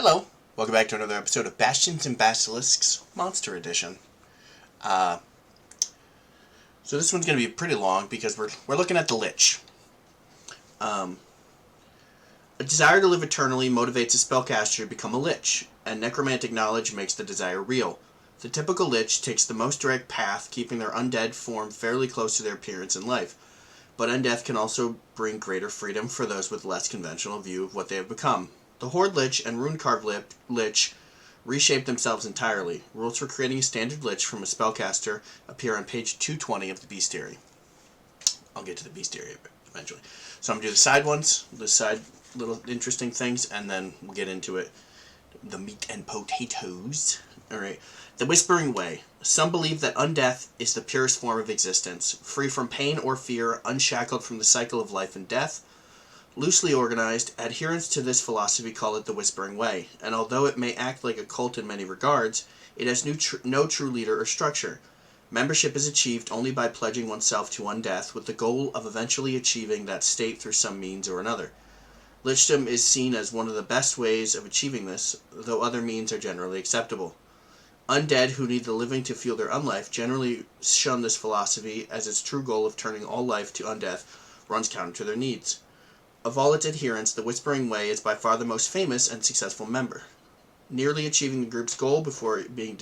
Hello, welcome back to another episode of Bastions and Basilisks Monster Edition. So this one's going to be pretty long because we're looking at the Lich. A desire to live eternally motivates a spellcaster to become a Lich, and necromantic knowledge makes the desire real. The typical Lich takes the most direct path, keeping their undead form fairly close to their appearance in life. But undeath can also bring greater freedom for those with less conventional view of what they have become. The Horde Lich and Rune-Carved Lich reshape themselves entirely. Rules for creating a standard Lich from a spellcaster appear on page 220 of the Bestiary. I'll get to the Bestiary eventually. So I'm going to do the side ones, the side little interesting things, and then we'll get into it. The meat and potatoes. Alright. The Whispering Way. Some believe that undeath is the purest form of existence, free from pain or fear, unshackled from the cycle of life and death. Loosely organized, adherents to this philosophy call it the Whispering Way, and although it may act like a cult in many regards, it has no true leader or structure. Membership is achieved only by pledging oneself to undeath, with the goal of eventually achieving that state through some means or another. Lichdom is seen as one of the best ways of achieving this, though other means are generally acceptable. Undead who need the living to feel their unlife generally shun this philosophy, as its true goal of turning all life to undeath runs counter to their needs. Of all its adherents, the Whispering Way is by far the most famous and successful member, nearly achieving the group's goal before being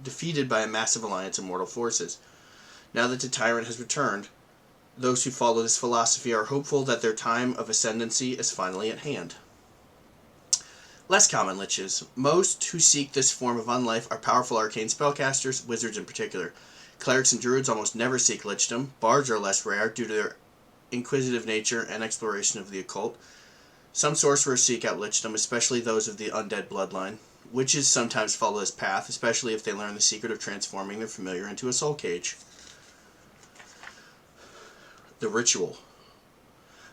defeated by a massive alliance of mortal forces. Now that the tyrant has returned, those who follow this philosophy are hopeful that their time of ascendancy is finally at hand. Less common Liches. Most who seek this form of unlife are powerful arcane spellcasters, wizards in particular. Clerics and druids almost never seek Lichdom. Bards are less rare due to their inquisitive nature and exploration of the occult. Some sorcerers seek out Lichdom, especially those of the undead bloodline. Witches sometimes follow this path, especially if they learn the secret of transforming their familiar into a soul cage. The Ritual.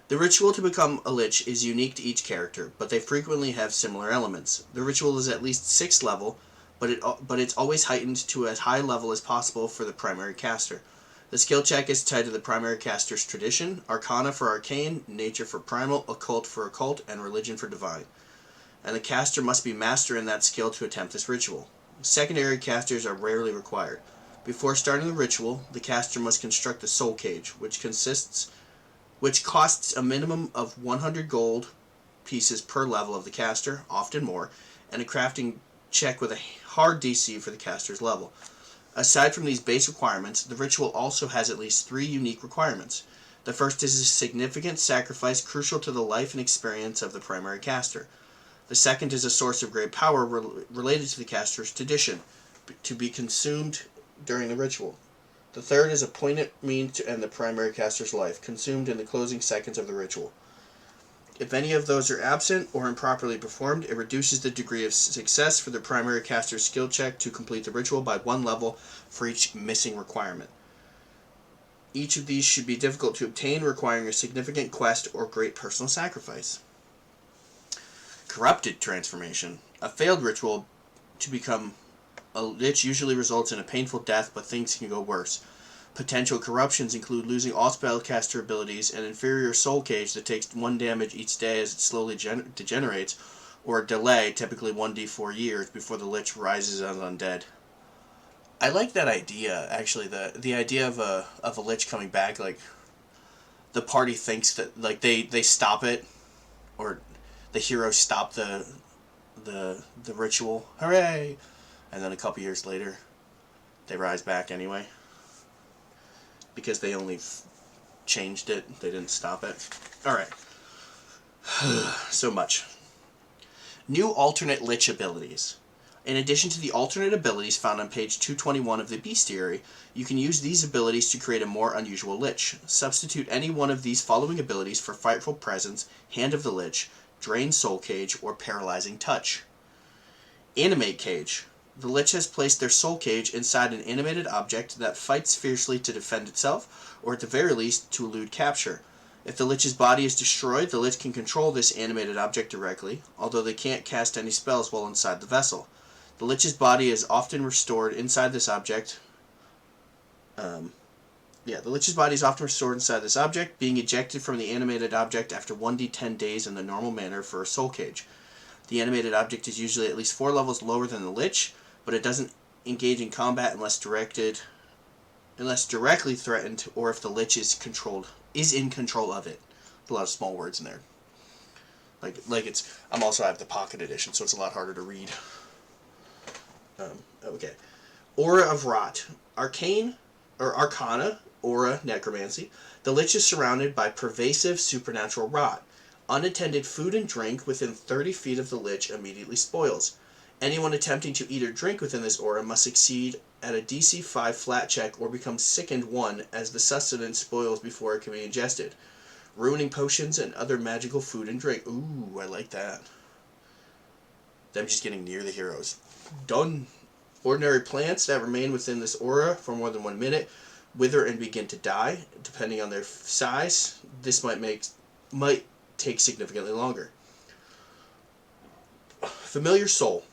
The ritual to become a Lich is unique to each character, but they frequently have similar elements. The ritual is at least 6th level, but it's always heightened to as high level as possible for the primary caster. The skill check is tied to the primary caster's tradition, arcana for arcane, nature for primal, occult for occult, and religion for divine. And the caster must be master in that skill to attempt this ritual. Secondary casters are rarely required. Before starting the ritual, the caster must construct the soul cage, which costs a minimum of 100 gold pieces per level of the caster, often more, and a crafting check with a hard DC for the caster's level. Aside from these base requirements, the ritual also has at least 3 unique requirements. The first is a significant sacrifice crucial to the life and experience of the primary caster. The second is a source of great power related to the caster's tradition, to be consumed during the ritual. The third is a poignant means to end the primary caster's life, consumed in the closing seconds of the ritual. If any of those are absent or improperly performed, it reduces the degree of success for the primary caster's skill check to complete the ritual by 1 level for each missing requirement. Each of these should be difficult to obtain, requiring a significant quest or great personal sacrifice. Corrupted transformation. A failed ritual to become a Lich usually results in a painful death, but things can go worse. Potential corruptions include losing all spellcaster abilities, an inferior soul cage that takes 1 damage each day as it slowly degenerates, or a delay, typically 1d4 years, before the Lich rises as undead. I like that idea, actually, the idea of a Lich coming back. Like, the party thinks that, like, they stop it, or the heroes stop the ritual. Hooray! And then a couple years later, they rise back anyway. Because they only changed it, they didn't stop it. Alright. So much. New alternate Lich abilities. In addition to the alternate abilities found on page 221 of the Bestiary, you can use these abilities to create a more unusual Lich. Substitute any one of these following abilities for Frightful Presence, Hand of the Lich, Drain Soul Cage, or Paralyzing Touch. Animate Cage. The Lich has placed their soul cage inside an animated object that fights fiercely to defend itself, or at the very least, to elude capture. If the Lich's body is destroyed, the Lich can control this animated object directly, although they can't cast any spells while inside the vessel. The Lich's body is often restored inside this object. The Lich's body is often restored inside this object, being ejected from the animated object after 1d10 days in the normal manner for a soul cage. The animated object is usually at least 4 levels lower than the Lich, but it doesn't engage in combat unless directly threatened, or if the Lich is in control of it. There's a lot of small words in there. I have the pocket edition, so it's a lot harder to read. Okay. Aura of Rot. Arcana, Aura, Necromancy. The Lich is surrounded by pervasive supernatural rot. Unattended food and drink within 30 feet of the Lich immediately spoils. Anyone attempting to eat or drink within this aura must succeed at a DC 5 flat check or become sickened 1 as the sustenance spoils before it can be ingested, ruining potions and other magical food and drink. Ooh, I like that. Them just getting near the heroes. Done. Ordinary plants that remain within this aura for more than 1 minute wither and begin to die, depending on their size. This might take significantly longer. Familiar Soul.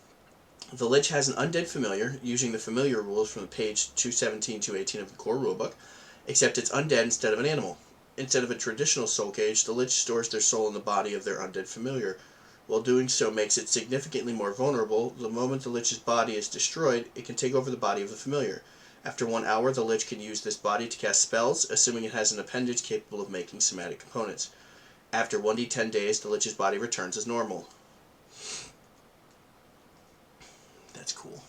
The Lich has an undead familiar, using the familiar rules from the page 217-218 of the core rulebook, except it's undead instead of an animal. Instead of a traditional soul cage, the Lich stores their soul in the body of their undead familiar. While doing so makes it significantly more vulnerable, the moment the Lich's body is destroyed, it can take over the body of the familiar. After 1 hour, the Lich can use this body to cast spells, assuming it has an appendage capable of making somatic components. After 1d10 days, the Lich's body returns as normal. That's cool.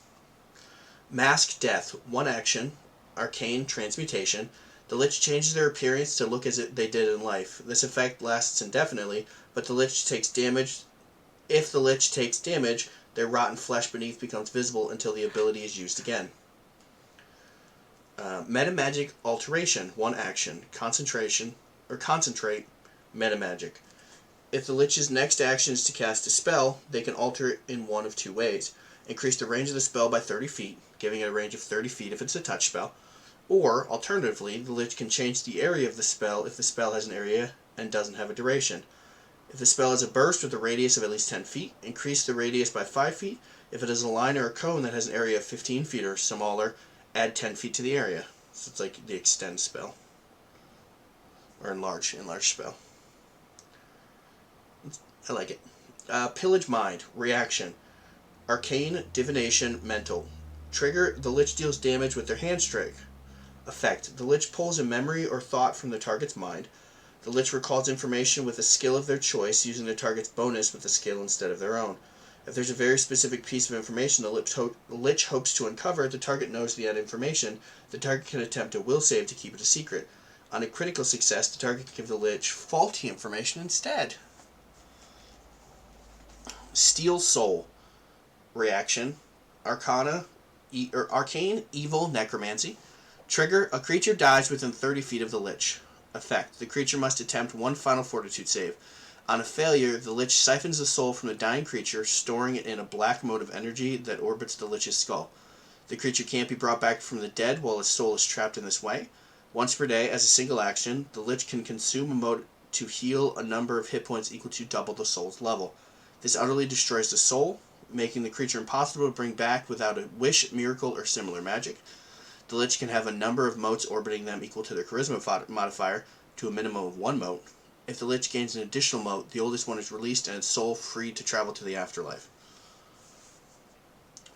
Mask Death. 1 action. Arcane Transmutation. The Lich changes their appearance to look as they did in life. This effect lasts indefinitely, but the Lich takes damage. If the Lich takes damage, their rotten flesh beneath becomes visible until the ability is used again. Metamagic Alteration. 1 action. Concentrate. Metamagic. If the Lich's next action is to cast a spell, they can alter it in one of 2 ways. Increase the range of the spell by 30 feet, giving it a range of 30 feet if it's a touch spell. Or, alternatively, the Lich can change the area of the spell if the spell has an area and doesn't have a duration. If the spell is a burst with a radius of at least 10 feet, increase the radius by 5 feet. If it is a line or a cone that has an area of 15 feet or smaller, add 10 feet to the area. So it's like the extend spell. Or enlarge spell. I like it. Pillage Mind. Reaction. Arcane, Divination, Mental. Trigger, the Lich deals damage with their hand strike. Effect, the Lich pulls a memory or thought from the target's mind. The Lich recalls information with a skill of their choice, using the target's bonus with a skill instead of their own. If there's a very specific piece of information the Lich hopes to uncover, the target knows the information. The target can attempt a will save to keep it a secret. On a critical success, the target can give the Lich faulty information instead. Steel Soul. Reaction. Arcane, Evil, Necromancy. Trigger, a creature dies within 30 feet of the Lich. Effect, the creature must attempt 1 final fortitude save. On a failure, the Lich siphons the soul from the dying creature, storing it in a black mote of energy that orbits the Lich's skull. The creature can't be brought back from the dead while its soul is trapped in this way. Once per day, as a single action, the Lich can consume a mote to heal a number of hit points equal to double the soul's level. This utterly destroys the soul, making the creature impossible to bring back without a wish, miracle, or similar magic. The Lich can have a number of motes orbiting them equal to their charisma modifier, to a minimum of 1 mote. If the Lich gains an additional mote, the oldest one is released and its soul free to travel to the afterlife.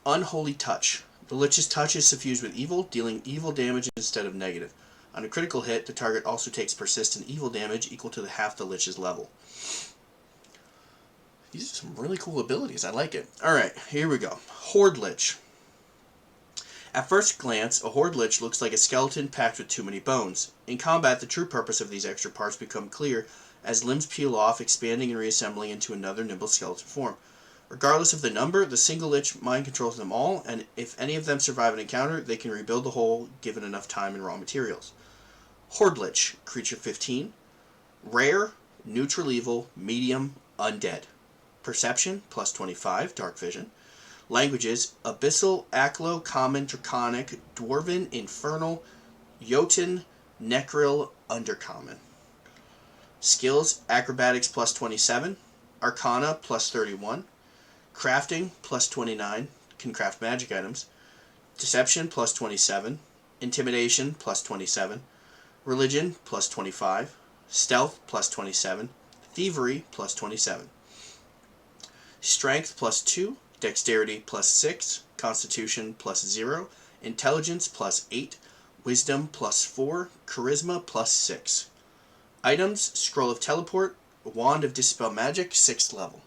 Unholy Touch. The Lich's touch is suffused with evil, dealing evil damage instead of negative. On a critical hit, the target also takes persistent evil damage equal to half the Lich's level. These are some really cool abilities. I like it. Alright, here we go. Horde Lich. At first glance, a Horde Lich looks like a skeleton packed with too many bones. In combat, the true purpose of these extra parts become clear as limbs peel off, expanding and reassembling into another nimble skeleton form. Regardless of the number, the single Lich mind controls them all, and if any of them survive an encounter, they can rebuild the whole given enough time and raw materials. Horde Lich, creature 15. Rare, neutral evil, medium, undead. Perception, plus 25, dark vision. Languages, Abyssal, Aklo, Common, Draconic, Dwarven, Infernal, Jotun, Necril, Undercommon. Skills, Acrobatics, plus 27. Arcana, plus 31. Crafting, plus 29. Can craft magic items. Deception, plus 27. Intimidation, plus 27. Religion, plus 25. Stealth, plus 27. Thievery, plus 27. Strength +2, Dexterity +6, Constitution +0, Intelligence +8, Wisdom +4, Charisma +6. Items: Scroll of Teleport, Wand of Dispel Magic, 6th level.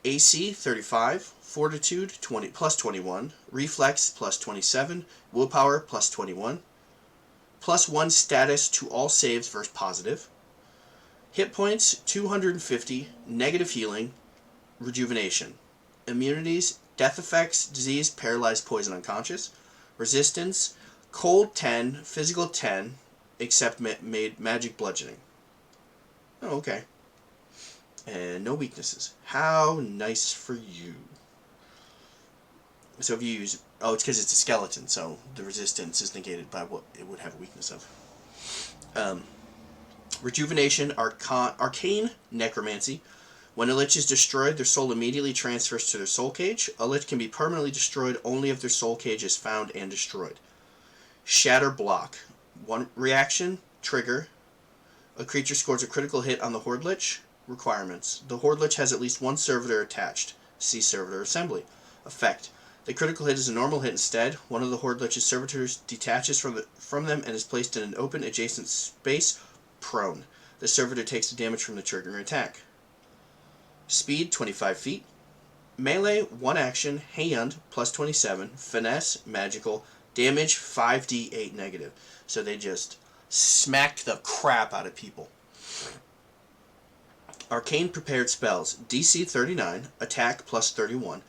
AC 35, Fortitude 20 +21, Reflex +27, Willpower +21, +1 status to all saves versus positive. Hit points 250, negative healing, rejuvenation. Immunities: death effects, disease, paralyzed, poison, unconscious. Resistance: cold 10, physical 10, except made magic bludgeoning. Oh, okay. And no weaknesses. How nice for you. So if you use... Oh, it's because it's a skeleton, so the resistance is negated by what it would have a weakness of. Rejuvenation, Arcane Necromancy. When a Lich is destroyed, their soul immediately transfers to their soul cage. A Lich can be permanently destroyed only if their soul cage is found and destroyed. Shatter Block. 1 reaction, trigger. A creature scores a critical hit on the Horde Lich. Requirements: the Horde Lich has at least 1 servitor attached. See Servitor Assembly. Effect: the critical hit is a normal hit instead. One of the Horde Lich's servitors detaches from them and is placed in an open adjacent space, prone. The servitor takes the damage from the triggering attack. Speed 25 feet. Melee 1 action, hand +27, finesse magical, damage 5d8 negative. So they just smacked the crap out of people. Arcane Prepared Spells. DC 39, attack +31,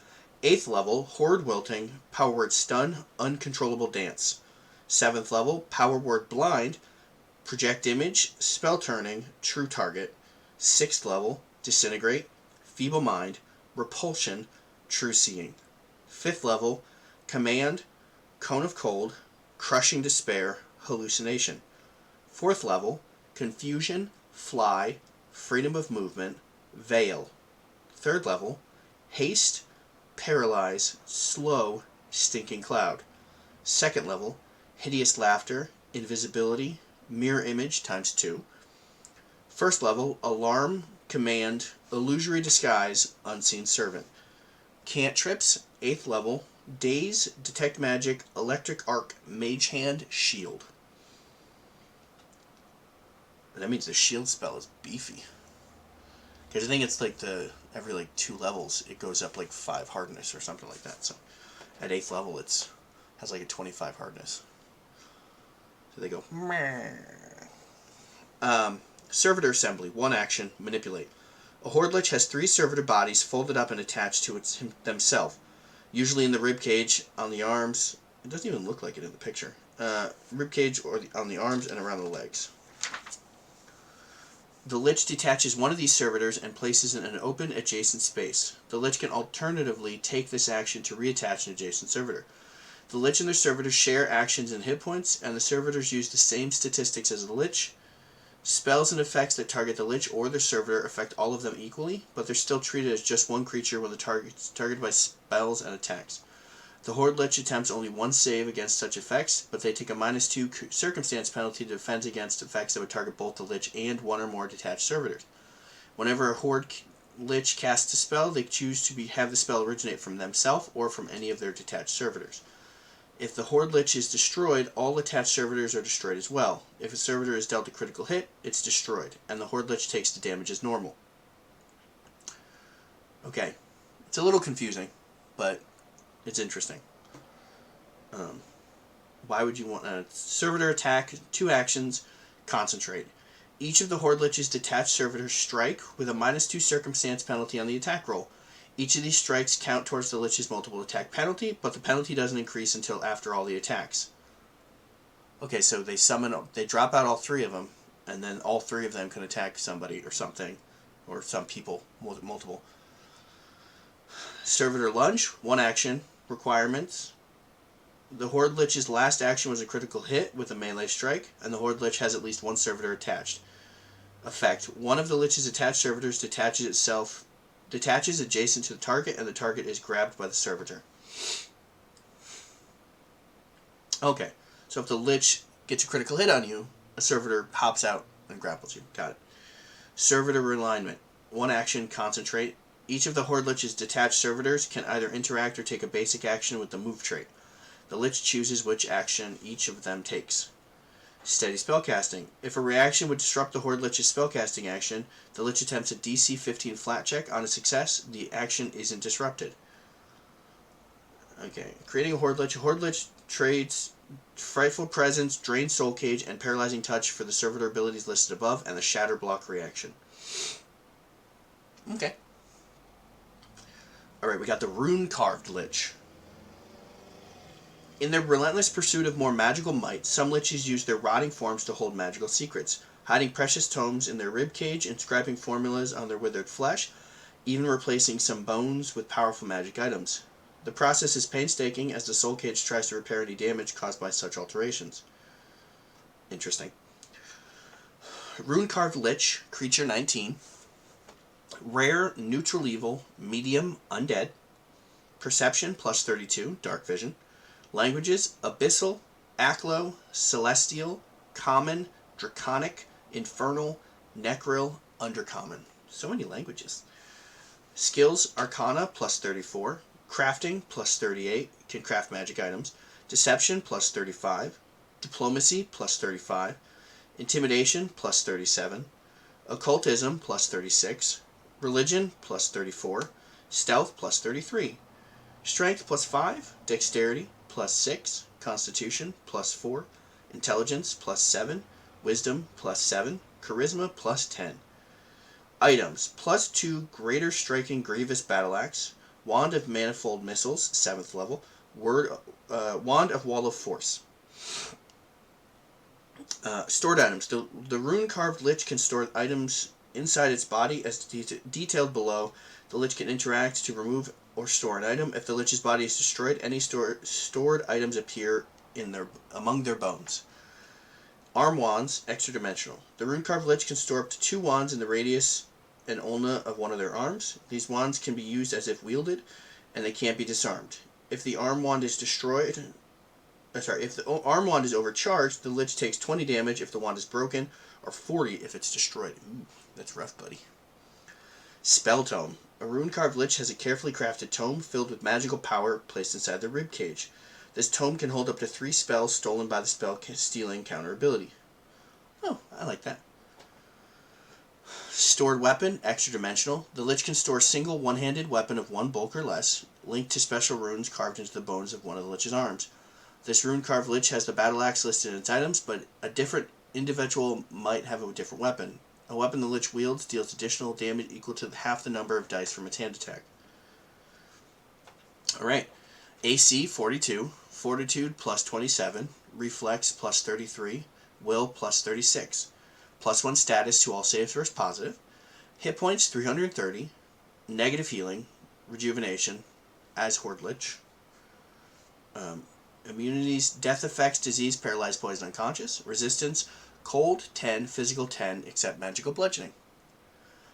8th level, Horde Wilting, Power Word Stun, Uncontrollable Dance. 7th level, Power Word Blind, Project Image, Spell Turning, True Target. 6th level, Disintegrate, Feeble Mind, Repulsion, True Seeing. 5th level, Command, Cone of Cold, Crushing Despair, Hallucination. 4th level, Confusion, Fly, Freedom of Movement, Veil. 3rd level, Haste, Paralyze, Slow, Stinking Cloud. 2nd level, Hideous Laughter, Invisibility, Mirror Image ×2. 1st level, Alarm, Command, Illusory Disguise, Unseen Servant. Cantrips, 8th level, Daze, Detect Magic, Electric Arc, Mage Hand, Shield. That means the shield spell is beefy. Because I think it's like every 2 levels it goes up 5 hardness or something like that. So at 8th level it has a 25 hardness. So they go Servitor Assembly, 1 action, manipulate. A Horde Lich has 3 servitor bodies folded up and attached to themselves, usually in the ribcage, on the arms. It doesn't even look like it in the picture. Ribcage or on the arms and around the legs. The Lich detaches one of these servitors and places it in an open adjacent space. The Lich can alternatively take this action to reattach an adjacent servitor. The Lich and their servitors share actions and hit points, and the servitors use the same statistics as the Lich. Spells and effects that target the Lich or their servitor affect all of them equally, but they're still treated as just one creature when the target's targeted by spells and attacks. The Horde Lich attempts only 1 save against such effects, but they take a -2 circumstance penalty to defend against effects that would target both the Lich and 1 or more detached servitors. Whenever a Horde Lich casts a spell, they choose to have the spell originate from themselves or from any of their detached servitors. If the Horde Lich is destroyed, all attached servitors are destroyed as well. If a servitor is dealt a critical hit, it's destroyed, and the Horde Lich takes the damage as normal. Okay, it's a little confusing, but it's interesting. Why would you want a servitor attack? 2 actions, concentrate. Each of the Horde Lich's detached servitors strike with a -2 circumstance penalty on the attack roll. Each of these strikes count towards the Lich's multiple attack penalty, but the penalty doesn't increase until after all the attacks. Okay, so they drop out all 3 of them, and then all 3 of them can attack somebody or something, or some people, multiple. Servitor Lunge, 1 action, requirements. The Horde Lich's last action was a critical hit with a melee strike, and the Horde Lich has at least 1 servitor attached. Effect: one of the Lich's attached servitors detaches adjacent to the target, and the target is grabbed by the servitor. Okay, so if the Lich gets a critical hit on you, a servitor hops out and grapples you. Got it. Servitor Realignment. 1 action, concentrate. Each of the Horde Lich's detached servitors can either interact or take a basic action with the move trait. The Lich chooses which action each of them takes. Steady spellcasting. If a reaction would disrupt the Horde Lich's spellcasting action, the Lich attempts a DC 15 flat check. On a success, the action isn't disrupted. Okay, creating a Horde Lich. A Horde Lich trades Frightful Presence, Drain Soul Cage, and Paralyzing Touch for the servitor abilities listed above, and the Shatter Block reaction. Okay. Alright, we got the Rune-Carved Lich. In their relentless pursuit of more magical might, some Liches use their rotting forms to hold magical secrets, hiding precious tomes in their ribcage, inscribing formulas on their withered flesh, even replacing some bones with powerful magic items. The process is painstaking as the soul cage tries to repair any damage caused by such alterations. Interesting. Rune-Carved Lich, creature 19. Rare, neutral evil, medium, undead. Perception, plus 32, dark vision. Languages, Abyssal, Aklo, Celestial, Common, Draconic, Infernal, Necril, Undercommon. So many languages. Skills, Arcana, plus 34. Crafting, plus 38, can craft magic items. Deception, plus 35. Diplomacy, plus 35. Intimidation, plus 37. Occultism, plus 36. Religion, plus 34. Stealth, plus 33. Strength, plus 5. Dexterity, plus 6. Constitution, plus 4. Intelligence, plus 7. Wisdom, plus 7. Charisma, plus 10. Items, plus 2 Greater Striking Grievous Battle Axe. Wand of Manifold Missiles, 7th level. Wand of Wall of Force. Stored items. The Rune-Carved Lich can store items inside its body as detailed below. The Lich can interact to remove or store an item. If the Lich's body is destroyed, any stored items appear among their bones. Arm Wands, extra dimensional. The Rune-Carved Lich can store up to 2 wands in the radius and ulna of one of their arms. These wands can be used as if wielded, and they can't be disarmed. If the arm wand is if the arm wand is overcharged, the Lich takes 20 damage if the wand is broken, or 40 if it's destroyed. Ooh, that's rough, buddy. Spell Tome. A Rune-Carved Lich has a carefully crafted tome filled with magical power placed inside the ribcage. This tome can hold up to 3 spells stolen by the spell-stealing counter ability. Oh, I like that. Stored weapon, extra dimensional. The Lich can store a single one-handed weapon of 1 bulk or less, linked to special runes carved into the bones of one of the Lich's arms. This Rune-Carved Lich has the battle axe listed in its items, but a different individual might have a different weapon. A weapon the Lich wields deals additional damage equal to half the number of dice from its hand attack. Alright. AC 42, Fortitude plus 27, Reflex plus 33, Will plus 36. Plus 1 status to all saves versus positive. Hit points 330. Negative healing. Rejuvenation. As Horde Lich. Immunities. Death effects. Disease. Paralyzed. Poison. Unconscious. Resistance. Cold 10. Physical 10. Except magical bludgeoning.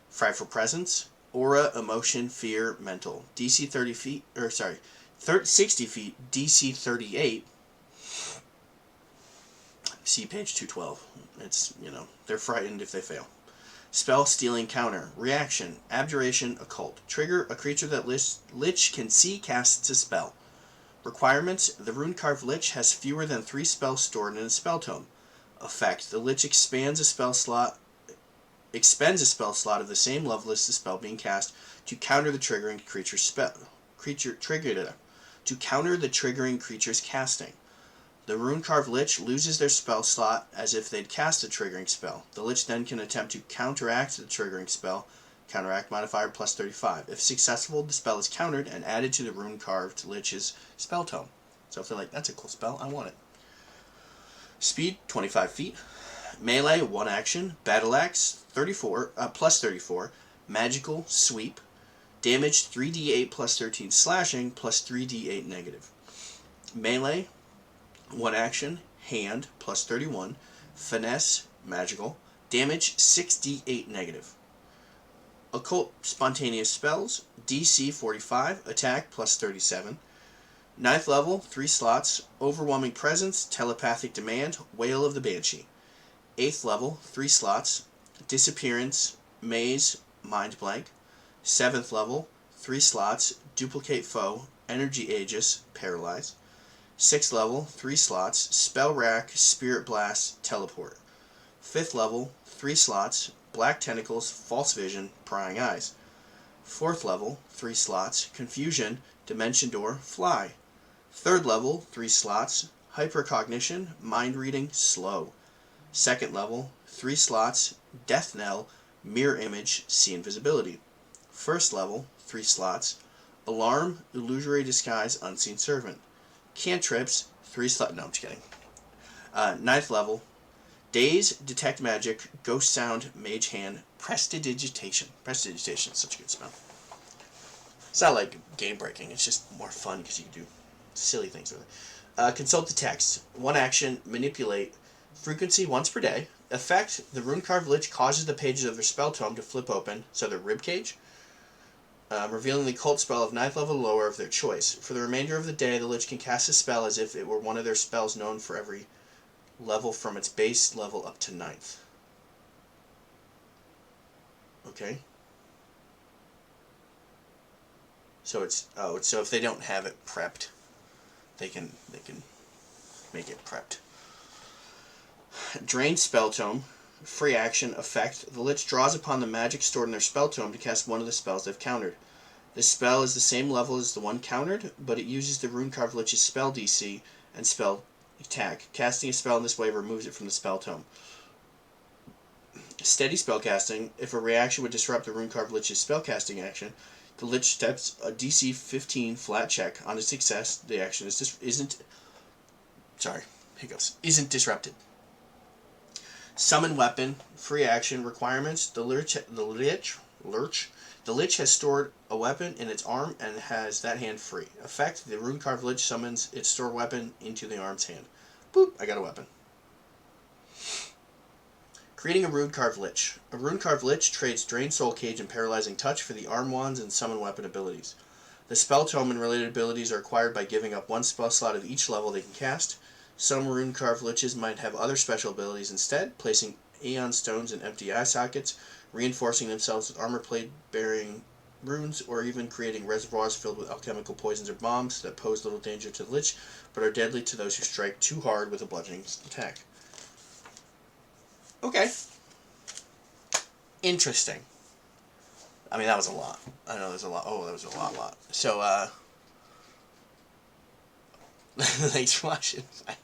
Frightful Presence. Aura. Emotion. Fear. Mental. DC 30 feet. 60 feet. DC 38. See page 212. It's, they're frightened if they fail. Spell Stealing Counter. Reaction. Abjuration. Occult. Trigger. A creature that Lich can see casts a spell. Requirements. The Rune-Carved Lich has fewer than 3 spells stored in a spell tome. Effect. The Lich expends a spell slot of the same level as the spell being cast to counter the triggering creature's casting. The Rune-Carved Lich loses their spell slot as if they'd cast a triggering spell. The Lich then can attempt to counteract the triggering spell, counteract modifier plus 35. If successful, the spell is countered and added to the Rune-Carved Lich's spell tome. So if they're like, that's a cool spell, I want it. Speed, 25 feet. Melee, 1 action. Battle Axe, plus 34. Magical, Sweep. Damage, 3d8 plus 13 slashing, plus 3d8 negative. Melee, 1 action, Hand, plus 31, Finesse, magical, damage 6d8 negative. Occult Spontaneous Spells, DC 45, attack plus 37. 9th level, 3 slots, Overwhelming Presence, Telepathic Demand, Wail of the Banshee. 8th level, 3 slots, Disappearance, Maze, Mind Blank. 7th level, 3 slots, Duplicate Foe, Energy Aegis, Paralyze. 6th level, 3 slots, Spell Rack, Spirit Blast, Teleport. 5th level, 3 slots, Black Tentacles, False Vision, Prying Eyes. 4th level, 3 slots, Confusion, Dimension Door, Fly. 3rd level, 3 slots, Hypercognition, Mind Reading, Slow. 2nd level, 3 slots, Death Knell, Mirror Image, See Invisibility. 1st level, 3 slots, Alarm, Illusory Disguise, Unseen Servant. Cantrips, 3 slots, no, I'm just kidding. 9th level, Daze, Detect Magic, Ghost Sound, Mage Hand, Prestidigitation. Prestidigitation is such a good spell. It's not like game breaking, it's just more fun because you can do silly things with it. Consult the text. 1 action, Manipulate. Frequency once per day. Effect, the Runecarved Lich causes the pages of their spell tome to flip open, so their ribcage, revealing the cult spell of 9th level or lower of their choice. For the remainder of the day, the Lich can cast a spell as if it were one of their spells known for every level from its base level up to 9th. Okay. So so if they don't have it prepped, they can make it prepped. Drain Spell Tome. Free action effect. The Lich draws upon the magic stored in their spell tome to cast one of the spells they've countered. This spell is the same level as the one countered, but it uses the Runecarved Lich's spell DC and spell attack. Casting a spell in this way removes it from the spell tome. Steady spellcasting. If a reaction would disrupt the Runecarved Lich's spellcasting action, the Lich steps a DC 15 flat check. On a success, the action isn't disrupted. Summon Weapon. Free action requirements. The Lich has stored a weapon in its arm and has that hand free. Effect, the Runecarved Lich summons its stored weapon into the arm's hand. Boop, I got a weapon. Creating a Runecarved Lich. A Runecarved Lich trades Drain Soul Cage and Paralyzing Touch for the Arm Wands and Summon Weapon abilities. The Spell Tome and related abilities are acquired by giving up 1 spell slot of each level they can cast. Some Runecarved Liches might have other special abilities instead, placing Aeon Stones in empty eye sockets, reinforcing themselves with armor plate bearing runes, or even creating reservoirs filled with alchemical poisons or bombs that pose little danger to the Lich, but are deadly to those who strike too hard with a bludgeoning attack. Okay. Interesting. I mean, that was a lot. I know there's a lot. Oh, that was a lot. So, thanks for watching. Bye.